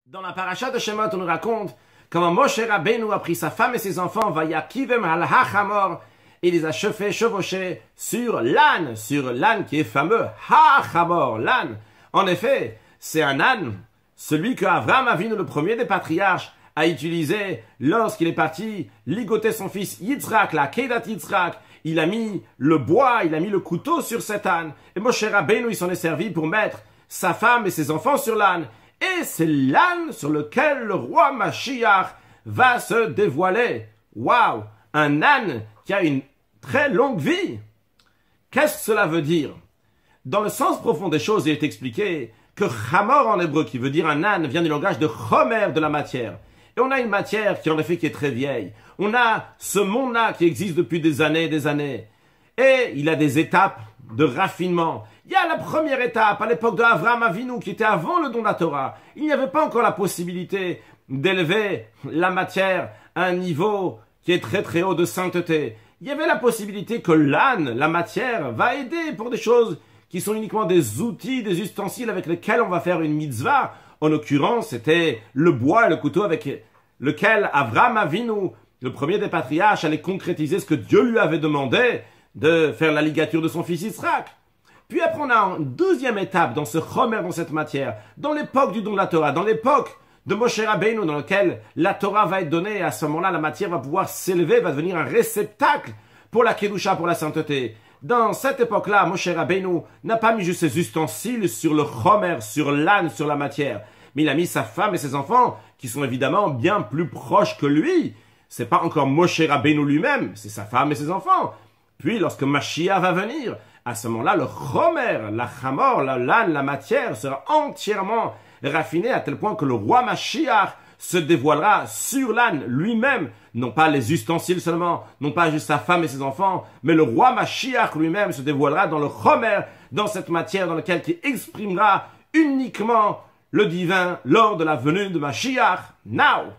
Dans la paracha de Shemot, on nous raconte comment Moshe Rabbeinu a pris sa femme et ses enfants, Vayakivem al hachamor, et les a chevauchés sur l'âne qui est fameux, hachamor, l'âne. En effet, c'est un âne, celui que Avraham Avinu, le premier des patriarches, a utilisé lorsqu'il est parti ligoter son fils Yitzhak, la Kedat Yitzhak. Il a mis le bois, il a mis le couteau sur cet âne. Et Moshe Rabbeinu, il s'en est servi pour mettre sa femme et ses enfants sur l'âne. Et c'est l'âne sur lequel le roi Mashiach va se dévoiler. Waouh! Un âne qui a une très longue vie. Qu'est-ce que cela veut dire? Dans le sens profond des choses, il est expliqué que chamor en hébreu, qui veut dire un âne, vient du langage de chomer, de la matière. Et on a une matière qui en effet qui est très vieille. On a ce monde-là qui existe depuis des années et des années. Et il a des étapes de raffinement. Il y a la première étape, à l'époque de Avraham Avinu, qui était avant le don de la Torah. Il n'y avait pas encore la possibilité d'élever la matière à un niveau qui est très très haut de sainteté. Il y avait la possibilité que l'âne, la matière, va aider pour des choses qui sont uniquement des outils, des ustensiles avec lesquels on va faire une mitzvah. En l'occurrence, c'était le bois et le couteau avec lequel Avraham Avinu, le premier des patriarches, allait concrétiser ce que Dieu lui avait demandé de faire la ligature de son fils Yitzhak. Puis après, on a une deuxième étape dans ce chomer, dans cette matière, dans l'époque du don de la Torah, dans l'époque de Moshe Rabbeinu, dans laquelle la Torah va être donnée, et à ce moment-là, la matière va pouvoir s'élever, va devenir un réceptacle pour la Kedusha, pour la sainteté. Dans cette époque-là, Moshe Rabbeinu n'a pas mis juste ses ustensiles sur le chomer, sur l'âne, sur la matière, mais il a mis sa femme et ses enfants, qui sont évidemment bien plus proches que lui. C'est pas encore Moshe Rabbeinu lui-même, c'est sa femme et ses enfants. Puis, lorsque Mashiach va venir, à ce moment-là, le chomer, la chamor, l'âne, la matière sera entièrement raffinée à tel point que le roi Mashiach se dévoilera sur l'âne lui-même, non pas les ustensiles seulement, non pas juste sa femme et ses enfants, mais le roi Mashiach lui-même se dévoilera dans le chomer, dans cette matière dans laquelle il exprimera uniquement le divin lors de la venue de Mashiach. Now!